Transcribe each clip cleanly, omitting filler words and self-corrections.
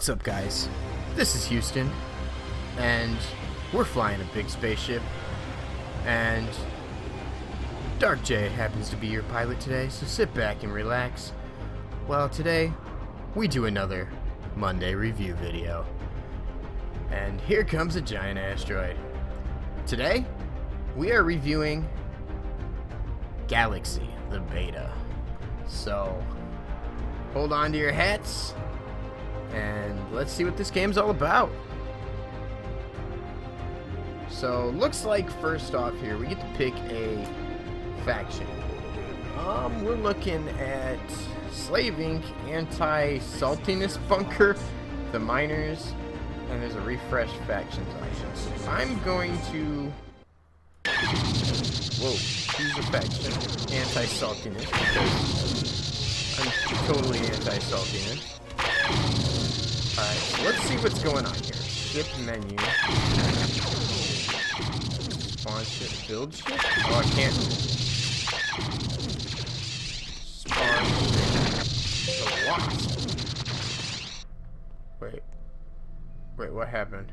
What's up, guys? This is Houston, and we're flying a big spaceship, and Dark J happens to be your pilot today, so sit back and relax. Well, today, we do another Monday review video. And here comes a giant asteroid. Today, we are reviewing Galaxy, the beta. So, hold on to your hats, and let's see what this game's all about. So, looks like first off here, we get to pick a faction. We're looking at Slave Inc., Anti-Saltiness Bunker, the Miners, and there's a refresh factions option. So I'm going to... Whoa, choose a faction. Anti-Saltiness, because I'm totally anti-saltiness. Alright, so let's see what's going on here. Ship menu. Spawn ship, build ship? Oh, I can't. Spawn ship. The Wasp. Wait, what happened?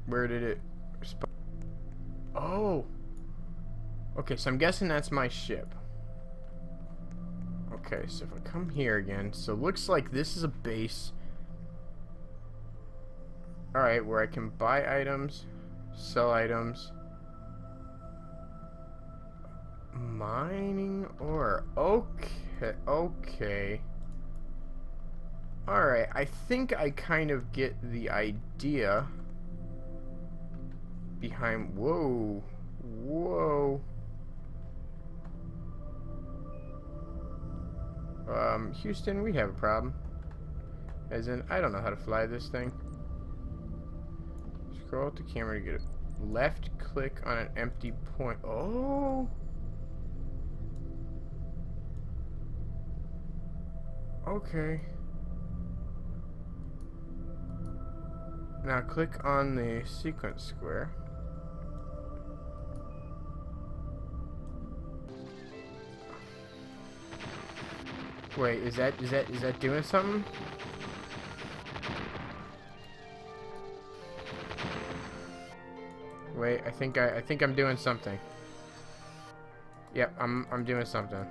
Where did it spawn? Oh! Okay, so I'm guessing that's my ship. Okay, so if I come here again, so looks like this is a base. Alright, where I can buy items, sell items. Mining ore. Okay. Alright, I think I kind of get the idea behind... Whoa. Houston, we have a problem. As in, I don't know how to fly this thing. Scroll to camera to get it. Left click on an empty point. Oh! Okay. Now click on the sequence square. Wait, is that doing something? Wait, I think I'm doing something. Yep, I'm doing something.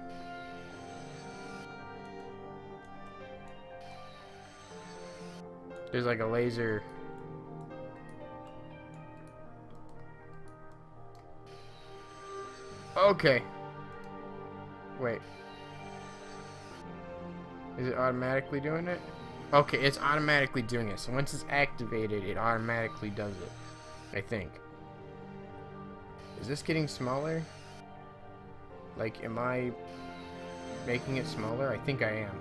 There's like a laser. Okay. Wait. Is it automatically doing it? Okay, it's automatically doing it. So once it's activated, it automatically does it. I think. Is this getting smaller? Like, am I making it smaller? I think I am.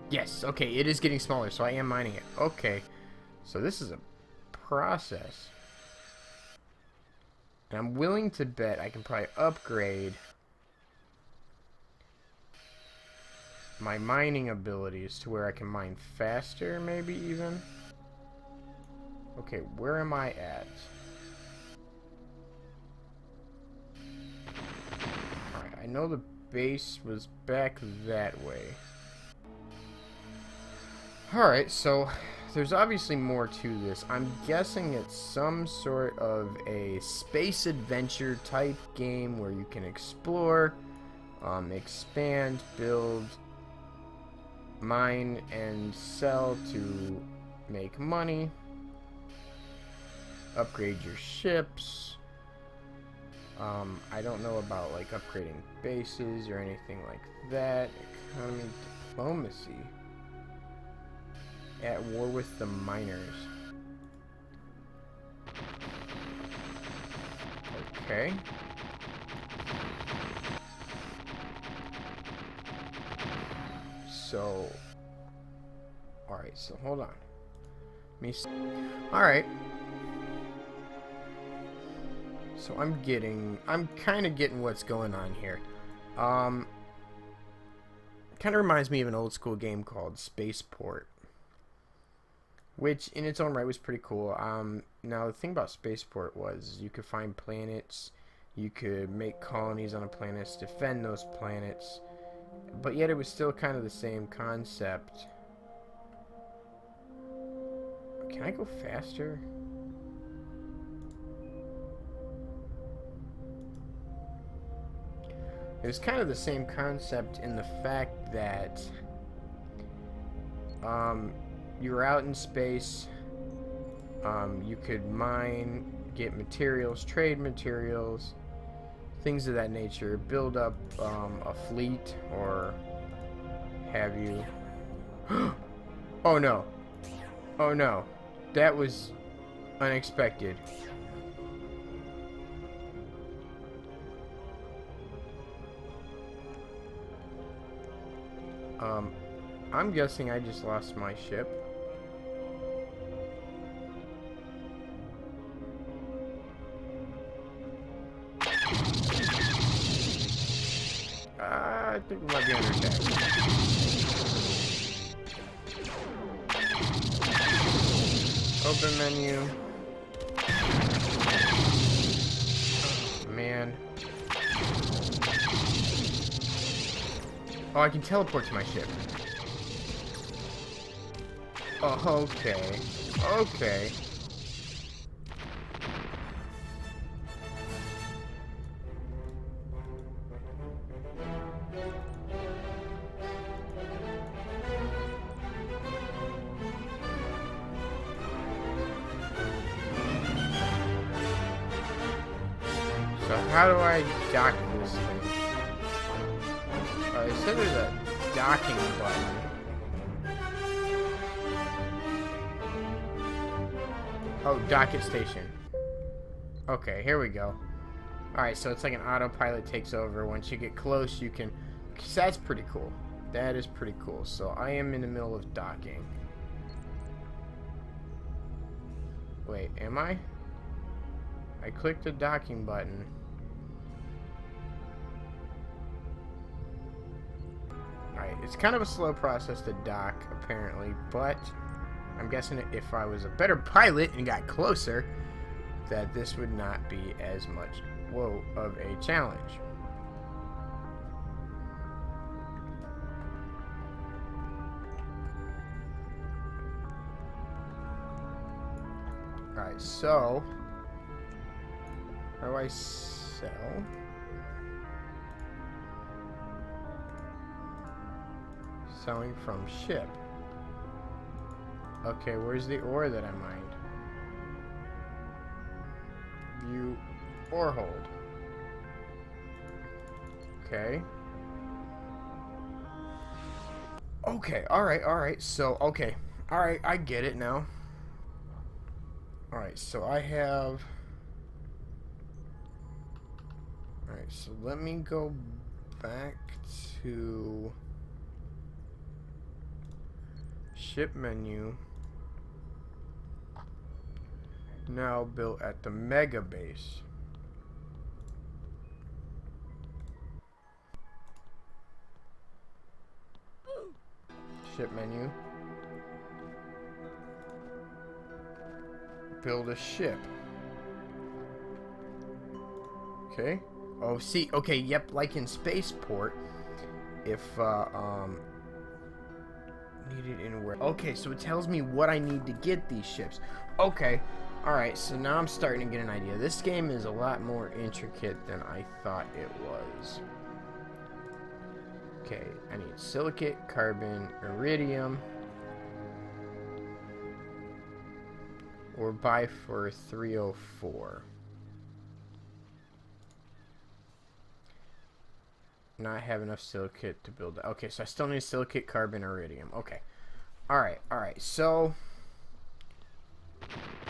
Yes, okay, it is getting smaller, so I am mining it. Okay. So this is a process. And I'm willing to bet I can probably upgrade my mining abilities to where I can mine faster, maybe even. Okay, where am I at? Alright, I know the base was back that way. Alright, so there's obviously more to this. I'm guessing it's some sort of a space adventure type game where you can explore, expand, build, mine, and sell to make money. Upgrade your ships. I don't know about like upgrading bases or anything like that. Economy, diplomacy. At war with the miners. Okay. So, alright, so hold on. Alright. So I'm kind of getting what's going on here. Kind of reminds me of an old school game called Spaceport, which in its own right was pretty cool. Now the thing about Spaceport was you could find planets, you could make colonies on the planets, defend those planets, But yet it was still kind of the same concept. Can I go faster? It was kind of the same concept in the fact that you were out in space. You could mine, get materials, trade materials, things of that nature, build up a fleet, or have you. Oh no. Oh no. That was unexpected. I'm guessing I just lost my ship. I think we might be under attack. Open menu. Oh, man. Oh, I can teleport to my ship. Oh, okay. Okay. So how do I dock this thing? It said there's a docking button. Oh, dock at station. Okay, here we go. Alright, so it's like an autopilot takes over. Once you get close, you can... So that's pretty cool. That is pretty cool. So I am in the middle of docking. Wait, am I? I clicked the docking button. Alright, it's kind of a slow process to dock, apparently, but I'm guessing if I was a better pilot and got closer, that this would not be as much, whoa, of a challenge. Alright, so how do I sell? Selling from ship. Okay, where's the ore that I mined? View ore hold. Okay. Okay, alright, so, okay. Alright, I get it now. Alright, so I have... Alright, so let me go back to... ship menu. Now built at the mega base. Ship menu. Build a ship. Okay. Oh, see, okay, yep, like in Spaceport, if, needed anywhere. Okay, so it tells me what I need to get these ships. Okay, alright, so now I'm starting to get an idea. This game is a lot more intricate than I thought it was. Okay, I need silicate, carbon, iridium, or buy for 304. Not have enough silicate to build that. Okay, so I still need silicate, carbon, iridium. Okay. Alright, so...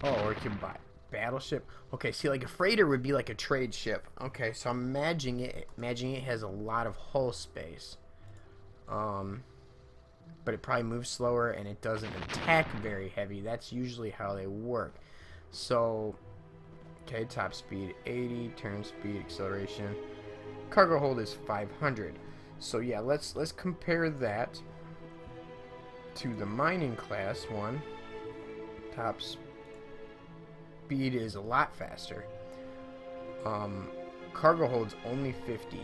Oh, or you can buy battleship. Okay, see, like a freighter would be like a trade ship. Okay, so I'm imagining it has a lot of hull space. But it probably moves slower and it doesn't attack very heavy. That's usually how they work. So, okay, top speed 80, turn speed, acceleration. Cargo hold is 500. So yeah, let's compare that to the mining class one. Top speed is a lot faster. Cargo hold's only 50.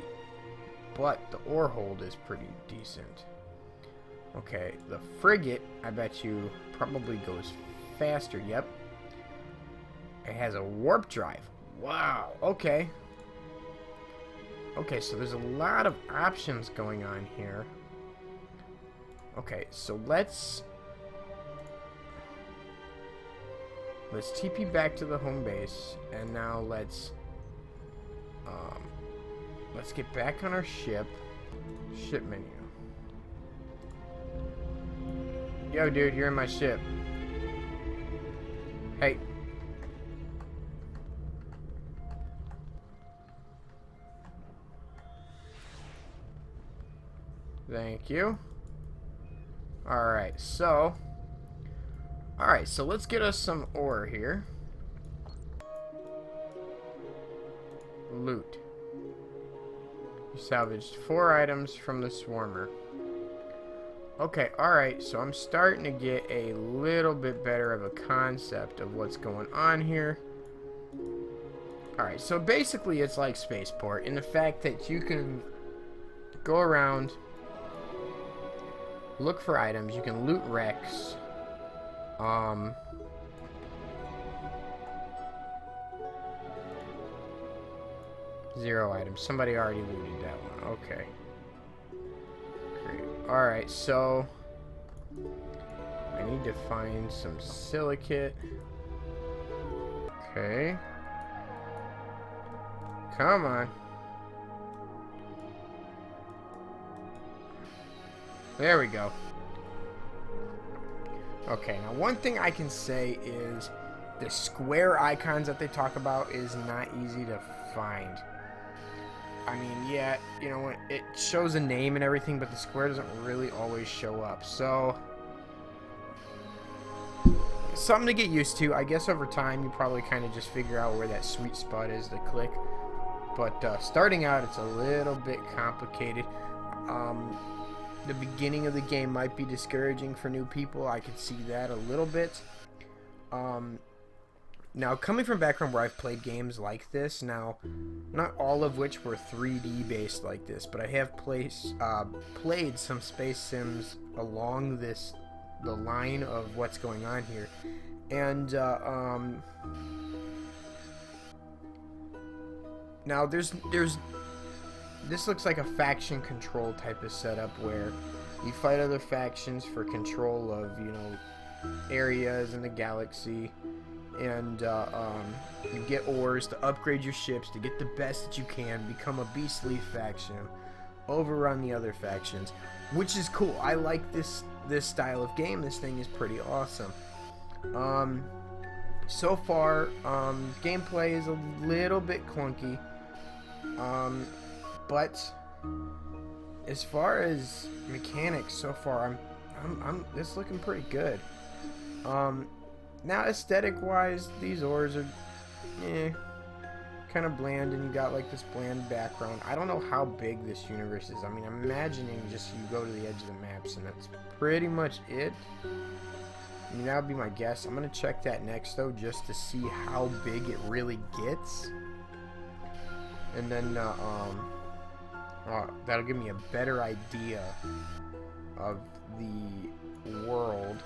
but the ore hold is pretty decent. Okay, the frigate, I bet you, probably goes faster. Yep. It has a warp drive. Wow, okay. Okay, so there's a lot of options going on here. Okay, so let's TP back to the home base, and now let's get back on our ship. Ship menu. Yo, dude, you're in my ship. Hey. Thank you. Alright, so let's get us some ore here. Loot. You salvaged 4 items from the swarmer. Okay, alright, so I'm starting to get a little bit better of a concept of what's going on here. Alright, so basically it's like Spaceport in the fact that you can go around, look for items, you can loot wrecks. 0 items. Somebody already looted that one. Okay. Great. Alright, so I need to find some silicate. Okay. Come on. There we go. Okay, now one thing I can say is the square icons that they talk about is not easy to find. I mean, yeah, you know, it shows a name and everything, but the square doesn't really always show up. So, something to get used to. I guess over time, you probably kind of just figure out where that sweet spot is to click. But starting out, it's a little bit complicated. The beginning of the game might be discouraging for new people. I could see that a little bit. Now, coming from a background where I've played games like this, now, not all of which were 3D based like this, but I have played some space sims along the line of what's going on here. And, now this looks like a faction control type of setup where you fight other factions for control of, you know, areas in the galaxy. And you get ores to upgrade your ships to get the best that you can, become a beastly faction, overrun the other factions, which is cool. I like this style of game. This thing is pretty awesome. So far, gameplay is a little bit clunky, but as far as mechanics, so far, this is looking pretty good. Now, aesthetic-wise, these ores are, kind of bland, and you got, like, this bland background. I don't know how big this universe is. I mean, I'm imagining just you go to the edge of the maps, and that's pretty much it. I mean, that would be my guess. I'm going to check that next, though, just to see how big it really gets. And then, that'll give me a better idea of the world.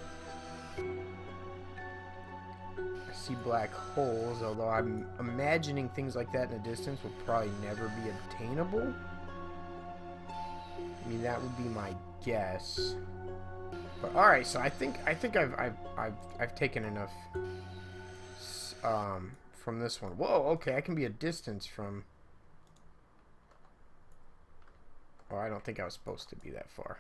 I see black holes, although I'm imagining things like that in the distance will probably never be obtainable. I mean, that would be my guess. But all right, so I think I've taken enough from this one. Whoa, okay, I can be a distance from. Oh, I don't think I was supposed to be that far.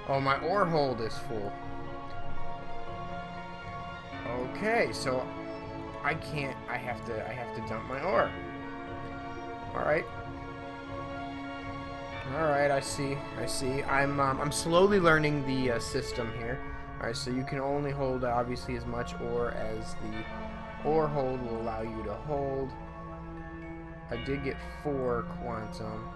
Oh, my ore hold is full. Okay, so I can't. I have to dump my ore. All right. All right. I see. I'm slowly learning the system here. All right. So you can only hold obviously as much ore as the ore hold will allow you to hold. I did get 4 quantum.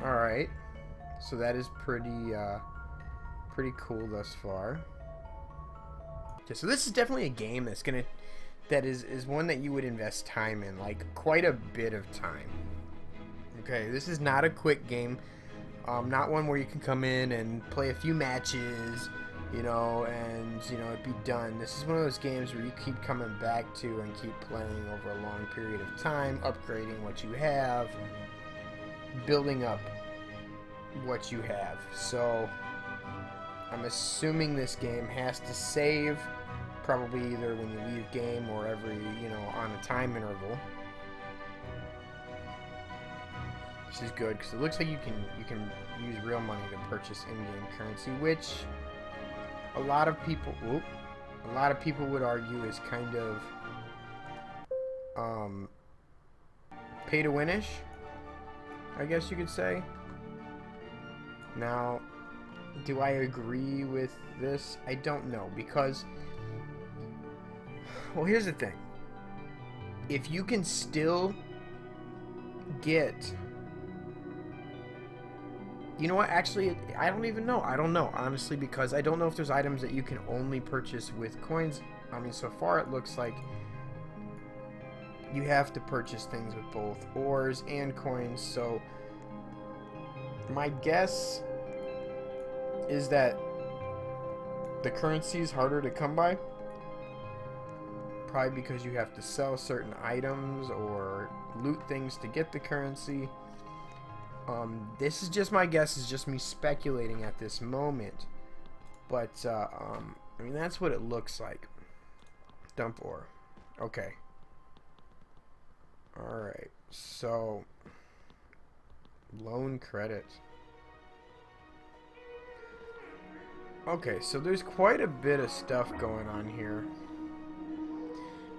Alright, so that is pretty cool thus far. Okay, so this is definitely a game that is one that you would invest time in, like quite a bit of time. Okay, this is not a quick game. Not one where you can come in and play a few matches, and it'd be done. This is one of those games where you keep coming back to and keep playing over a long period of time, upgrading what you have, building up what you have. So I'm assuming this game has to save, probably either when you leave game or every, on a time interval. Which is good, because it looks like you can use real money to purchase in-game currency, which a lot of people would argue is kind of pay to win-ish, I guess you could say. Now, do I agree with this? I don't know, because, well, here's the thing. If you can still get... You know what? Actually, I don't even know. I don't know, honestly, because I don't know if there's items that you can only purchase with coins. I mean, so far it looks like you have to purchase things with both ores and coins. So my guess is that the currency is harder to come by. Probably because you have to sell certain items or loot things to get the currency. This is just my guess, is just me speculating at this moment. But, I mean, that's what it looks like. Dump ore. Okay. Alright, so... loan credit. Okay, so there's quite a bit of stuff going on here.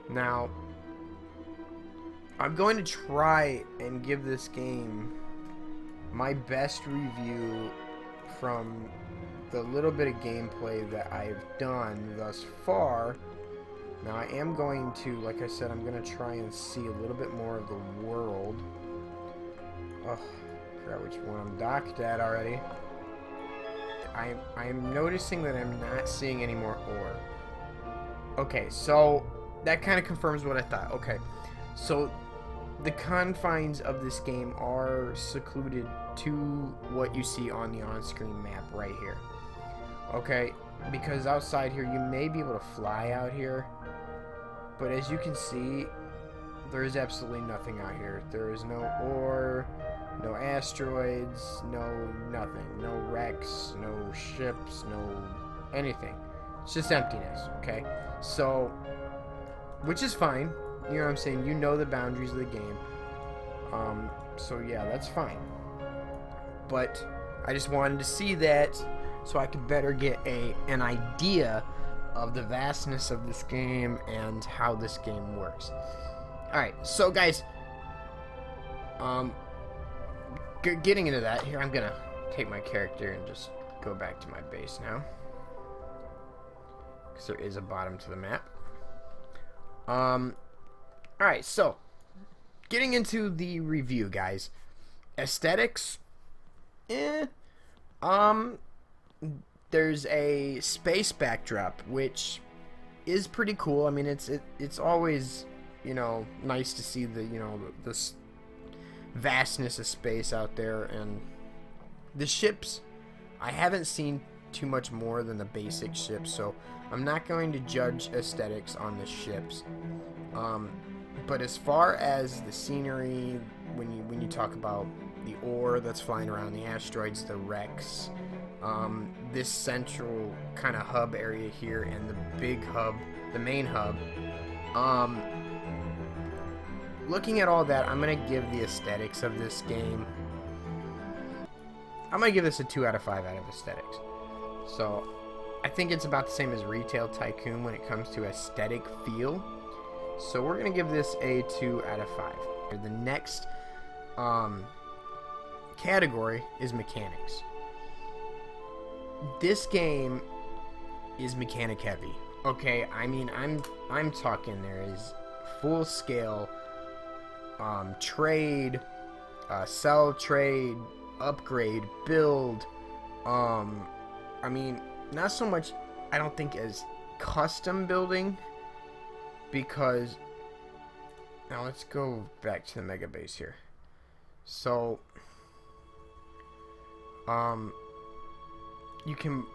Now, I'm going to try and give this game my best review from the little bit of gameplay that I've done thus far. Now, I am going to, like I said, I'm going to try and see a little bit more of the world. Oh, I forgot which one I'm docked at already. I'm noticing that I'm not seeing any more ore. Okay, so that kind of confirms what I thought. Okay, so the confines of this game are secluded to what you see on the on-screen map right here. Okay, because outside here you may be able to fly out here, but as you can see, there is absolutely nothing out here. There is no ore, no asteroids, no nothing, no wrecks, no ships, no anything. It's just emptiness, okay? So, which is fine. You know what I'm saying? You know the boundaries of the game. So yeah, that's fine. But I just wanted to see that so I could better get an idea of the vastness of this game and how this game works. Alright, so guys, getting into that, here I'm gonna take my character and just go back to my base now, because there is a bottom to the map. Alright, so getting into the review, guys. Aesthetics, there's a space backdrop, which is pretty cool. I mean, it's always, nice to see the, this vastness of space out there. And the ships, I haven't seen too much more than the basic ships, so I'm not going to judge aesthetics on the ships. But as far as the scenery, when you talk about the ore that's flying around, the asteroids, the wrecks, this central kind of hub area here, and the big hub, the main hub, looking at all that, I'm going to give the aesthetics of this game, I'm going to give this a 2 out of 5 out of aesthetics. So, I think it's about the same as Retail Tycoon when it comes to aesthetic feel. So we're going to give this a 2 out of 5. The next category is mechanics. This game is mechanic heavy. Okay, I mean, I'm talking there is full scale trade, sell, trade, upgrade, build. I mean, not so much, I don't think, as custom building, because now let's go back to the mega base here. So you can,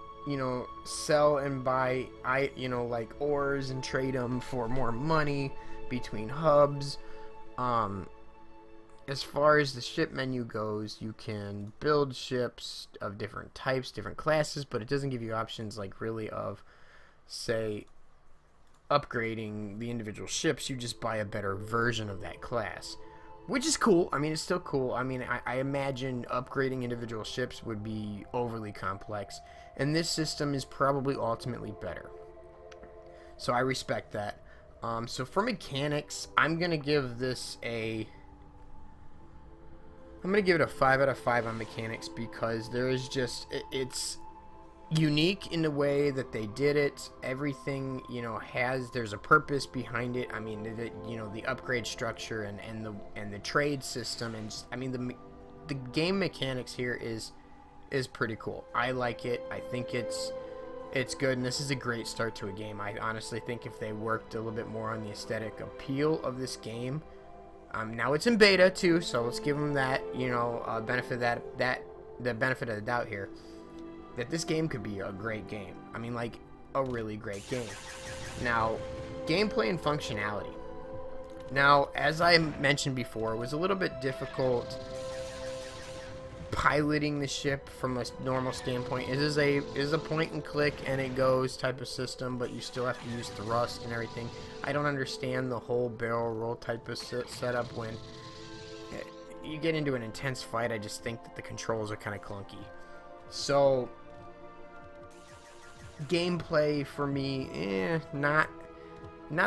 sell and buy like ores and trade them for more money between hubs. As far as the ship menu goes, you can build ships of different types, different classes, but it doesn't give you options like really of, say, upgrading the individual ships. You just buy a better version of that class, which is cool. I mean, it's still cool. I mean, I imagine upgrading individual ships would be overly complex, and this system is probably ultimately better. So I respect that. So for mechanics, I'm going to give it a 5 out of 5 on mechanics, because there is just, it's unique in the way that they did it. Everything, there's a purpose behind it. I mean, the upgrade structure and the trade system, and just, I mean, the game mechanics here is pretty cool. I like it. I think it's good, and this is a great start to a game. I honestly think if they worked a little bit more on the aesthetic appeal of this game. Now it's in beta too, so let's give them that, benefit the benefit of the doubt here, that this game could be a great game. I mean, like, a really great game. Now, gameplay and functionality. Now, as I mentioned before, it was a little bit difficult piloting the ship from a normal standpoint. It is a point and click and it goes type of system, but you still have to use thrust and everything. I don't understand the whole barrel roll type of setup. When you get into an intense fight, I just think that the controls are kind of clunky. So gameplay for me, not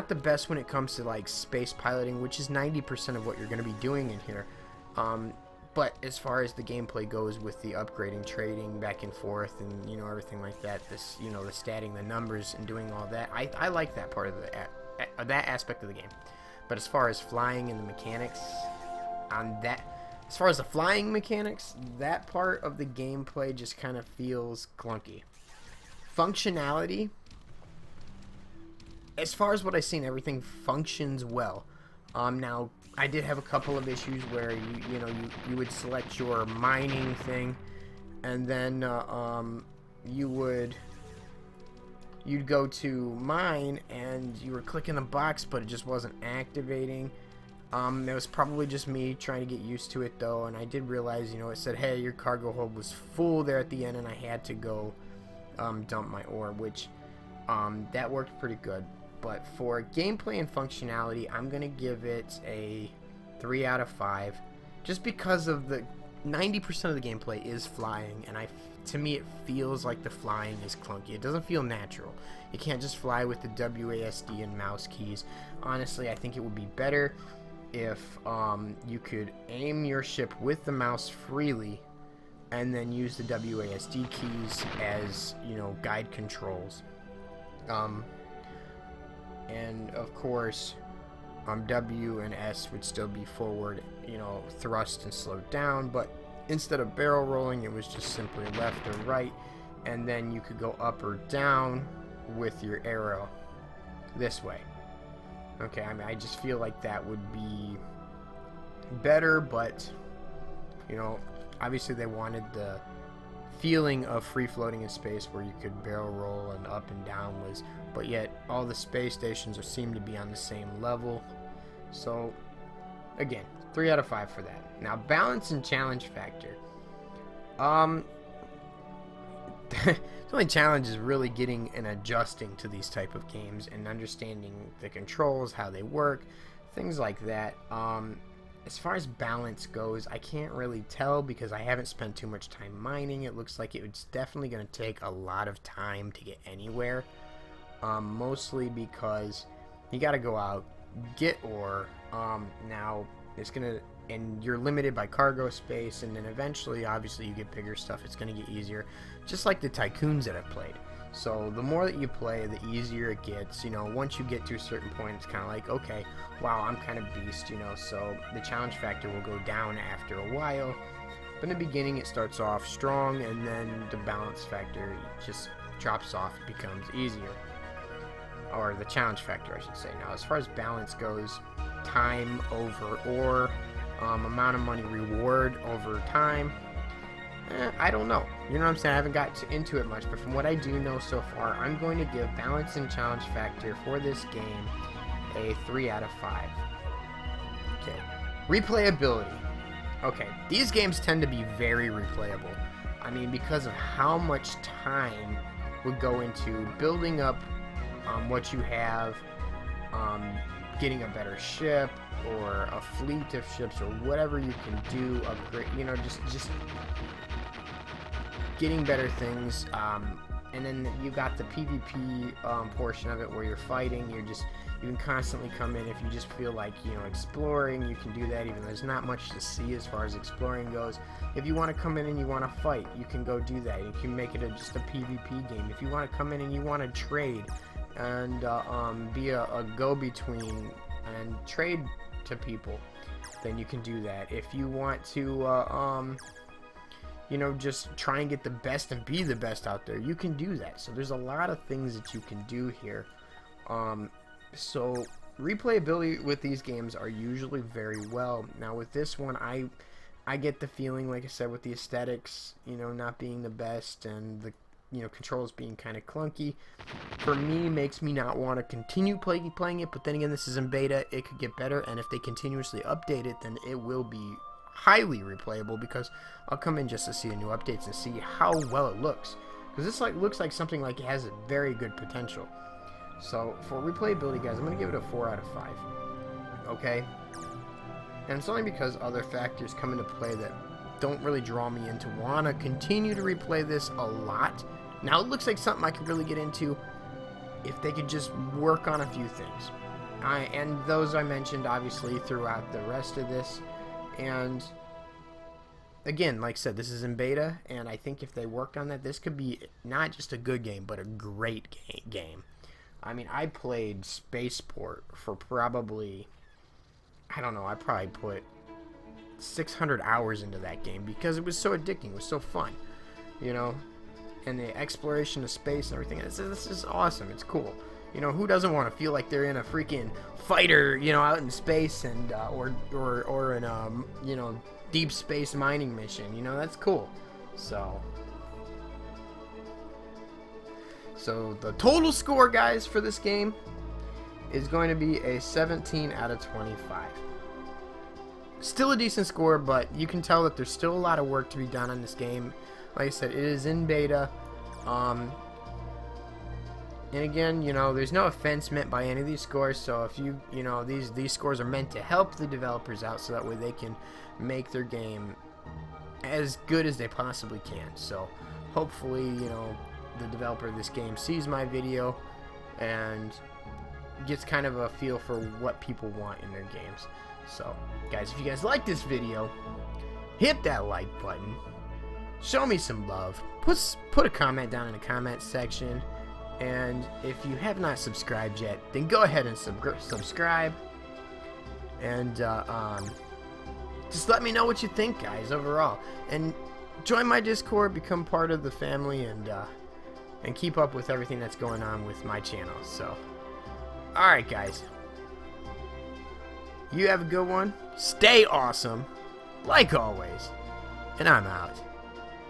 the best when it comes to like space piloting, which is 90% of what you're going to be doing in here. But as far as the gameplay goes, with the upgrading, trading back and forth, and everything like that, the statting the numbers and doing all that, I like that part of that aspect of the game. But as far as flying and the mechanics on that, as far as the flying mechanics, that part of the gameplay just kind of feels clunky. Functionality, as far as what I've seen, everything functions well. Now, I did have a couple of issues where you would select your mining thing, and then you'd go to mine and you were clicking the box, but it just wasn't activating. It was probably just me trying to get used to it though, and I did realize, it said, hey, your cargo hold was full there at the end, and I had to go dump my ore, which that worked pretty good. But for gameplay and functionality, I'm going to give it a 3 out of 5. Just because of the 90% of the gameplay is flying. And to me, it feels like the flying is clunky. It doesn't feel natural. You can't just fly with the WASD and mouse keys. Honestly, I think it would be better if you could aim your ship with the mouse freely and then use the WASD keys as, guide controls. And of course, W and S would still be forward, thrust and slowed down, but instead of barrel rolling, it was just simply left or right, and then you could go up or down with your arrow this way. Okay, I mean, I just feel like that would be better, but, obviously they wanted the feeling of free floating in space where you could barrel roll and up and down but yet all the space stations seem to be on the same level. So again, 3 out of 5 for that. Now, balance and challenge factor. The only challenge is really getting and adjusting to these type of games and understanding the controls, how they work, things like that. As far as balance goes, I can't really tell because I haven't spent too much time mining. It looks like it's definitely going to take a lot of time to get anywhere. Mostly because you got to go out, get ore. Now, it's going to, and you're limited by cargo space, and then eventually, obviously, you get bigger stuff. It's going to get easier, just like the tycoons that I've played. So the more that you play, the easier it gets. Once you get to a certain point, it's kind of like, okay, wow, I'm kind of beast, so the challenge factor will go down after a while. But in the beginning, it starts off strong, and then the balance factor just drops off, it becomes easier. or the challenge factor, I should say. Now, as far as balance goes, time over ore, amount of money reward over time, I don't know. You know what I'm saying? I haven't got into it much, but from what I do know so far, I'm going to give balance and challenge factor for this game a 3 out of 5. Okay. Replayability. Okay, these games tend to be very replayable. I mean, because of how much time would go into building up what you have, getting a better ship, or a fleet of ships, or whatever you can do, upgrade, you know, just getting better things, and then you got the PvP portion of it where you're fighting. You can constantly come in if you just feel like, you know, exploring. You can do that even though there's not much to see as far as exploring goes. If you want to come in and you want to fight, you can go do that. You can make it just a PvP game. If you want to come in and you want to trade and be a go-between and trade to people, then you can do that. If you want to you know, just try and get the best and be the best out there, you can do that. So there's a lot of things that you can do here. So replayability with these games are usually very well. Now with this one, I get the feeling, like I said, with the aesthetics, you know, not being the best, and the, you know, controls being kind of clunky, for me, makes me not want to continue playing it. But then again, this is in beta, it could get better, and if they continuously update it, then it will be highly replayable, because I'll come in just to see the new updates and see how well it looks, because this looks like something like it has a very good potential. So for replayability, guys, I'm gonna give it a 4 out of 5. Okay, and it's only because other factors come into play that don't really draw me in to want to continue to replay this a lot. Now it looks like something I could really get into if they could just work on a few things, and those I mentioned obviously throughout the rest of this. And again, like I said, this is in beta, and I think if they worked on that, this could be not just a good game, but a great game. I mean, I played Spaceport for probably, I don't know, I probably put 600 hours into that game because it was so addicting, it was so fun, you know, and the exploration of space and everything. This is awesome, it's cool. You know, who doesn't want to feel like they're in a freaking fighter, you know, out in space, and or in a, you know, deep space mining mission? You know, that's cool. So the total score, guys, for this game is going to be a 17 out of 25. Still a decent score, but you can tell that there's still a lot of work to be done on this game. Like I said, it is in beta. And again, you know, there's no offense meant by any of these scores, so if you know, these scores are meant to help the developers out so that way they can make their game as good as they possibly can. So hopefully, you know, the developer of this game sees my video and gets kind of a feel for what people want in their games. So guys, if you guys like this video, hit that like button, show me some love, put a comment down in the comment section. And if you have not subscribed yet, then go ahead and subscribe. And just let me know what you think, guys, overall. And join my Discord, become part of the family, and keep up with everything that's going on with my channel. So, alright, guys. You have a good one. Stay awesome, like always. And I'm out.